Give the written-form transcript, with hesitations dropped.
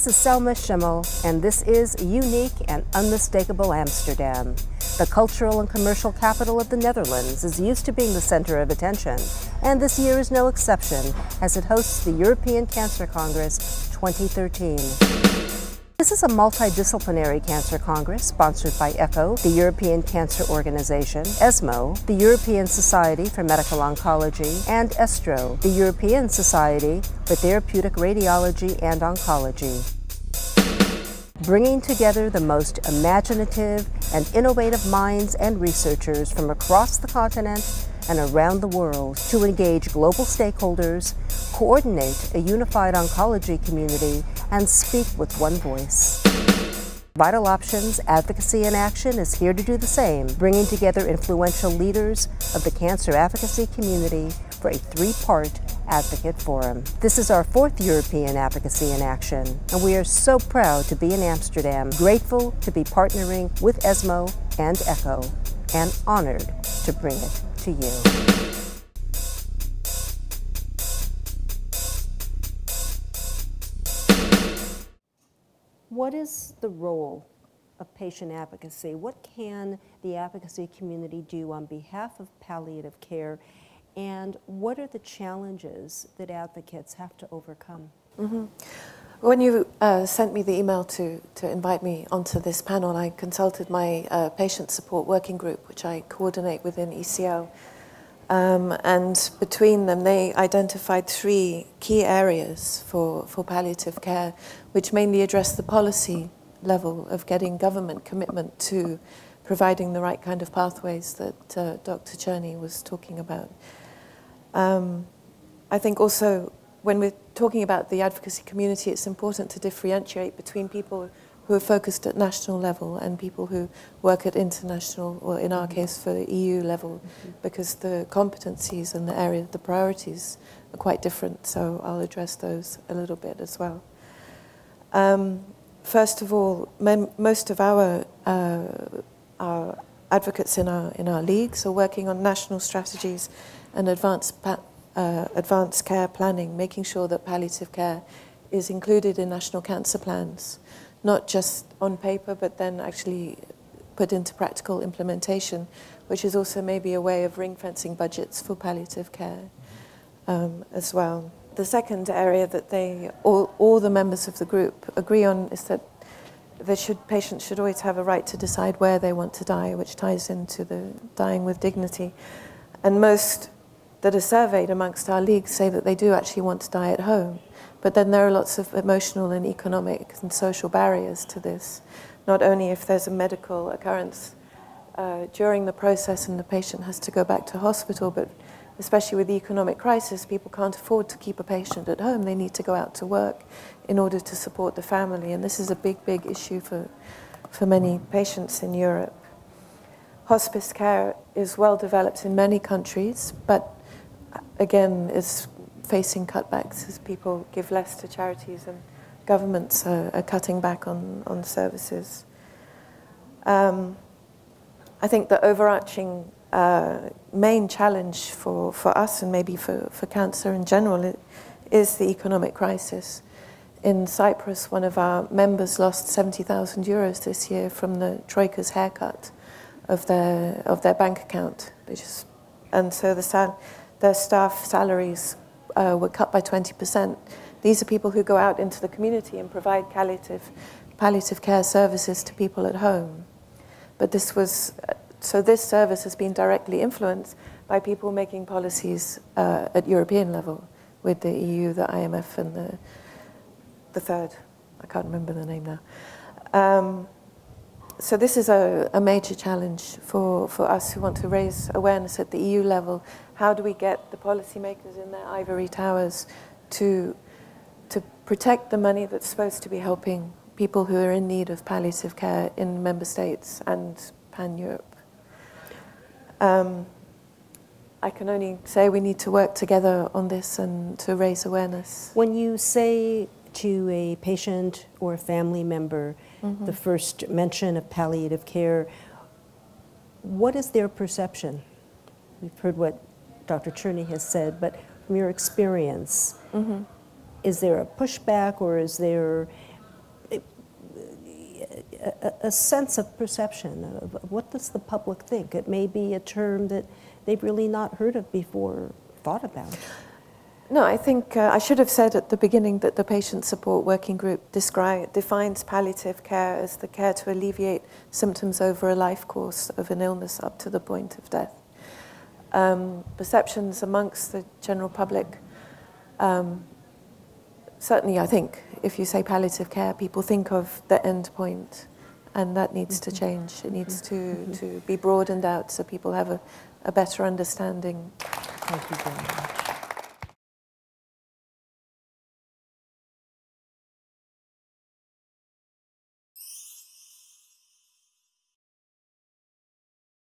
This is Selma Schimmel, and this is Unique and Unmistakable Amsterdam. The cultural and commercial capital of the Netherlands is used to being the center of attention, and this year is no exception as it hosts the European Cancer Congress 2013. This is a multidisciplinary cancer congress sponsored by ECHO, the European Cancer Organization, ESMO, the European Society for Medical Oncology, and ESTRO, the European Society for Therapeutic Radiology and Oncology. Bringing together the most imaginative and innovative minds and researchers from across the continent and around the world to engage global stakeholders, coordinate a unified oncology community, and speak with one voice. Vital Options, Advocacy in Action is here to do the same, bringing together influential leaders of the cancer advocacy community for a three-part advocate forum. This is our fourth European Advocacy in Action, and we are so proud to be in Amsterdam, grateful to be partnering with ESMO and ECHO, and honored to bring it to you. What is the role of patient advocacy? What can the advocacy community do on behalf of palliative care, and what are the challenges that advocates have to overcome? Mm-hmm. When you sent me the email to invite me onto this panel, I consulted my patient support working group, which I coordinate within ECL. And between them, they identified three key areas for palliative care, which mainly address the policy level of getting government commitment to providing the right kind of pathways that Dr. Cherney was talking about. I think also when we're talking about the advocacy community, it's important to differentiate between people who are focused at national level and people who work at international, or in our case for EU level, because the competencies and the area, the priorities are quite different, so I'll address those a little bit as well. First of all, most of our advocates in our leagues are working on national strategies and advanced care planning, making sure that palliative care is included in national cancer plans, not just on paper, but then actually put into practical implementation, which is also maybe a way of ring-fencing budgets for palliative care as well. The second area that all the members of the group agree on is that patients should always have a right to decide where they want to die, which ties into the dying with dignity. And most that are surveyed amongst our leagues say that they do actually want to die at home. But then there are lots of emotional and economic and social barriers to this, not only if there's a medical occurrence during the process and the patient has to go back to hospital, but especially with the economic crisis, people can't afford to keep a patient at home. They need to go out to work in order to support the family, and this is a big, big issue for many patients in Europe. Hospice care is well developed in many countries, but again, is facing cutbacks as people give less to charities and governments are cutting back on services. I think the overarching main challenge for us and maybe for cancer in general is the economic crisis. In Cyprus, one of our members lost 70,000 euros this year from the Troika's haircut of their bank account. And so their staff salaries were cut by 20%. These are people who go out into the community and provide palliative care services to people at home. But this service has been directly influenced by people making policies at European level with the EU, the IMF, and the third, I can't remember the name now. So this is a major challenge for us who want to raise awareness at the EU level. How do we get the policymakers in their ivory towers to protect the money that's supposed to be helping people who are in need of palliative care in member states and pan-Europe? I can only say we need to work together on this and to raise awareness. When you say to a patient or a family member, the first mention of palliative care, what is their perception? We've heard what Dr. Cherney has said, but from your experience, is there a pushback, or is there a sense of perception of what does the public think. It may be a term that they've really not heard of before, thought about. No, I think I should have said at the beginning that the Patient Support Working Group defines palliative care as the care to alleviate symptoms over a life course of an illness up to the point of death. Perceptions amongst the general public, certainly I think if you say palliative care, people think of the end point, and that needs to change. It needs to be broadened out so people have a better understanding. Thank you very much.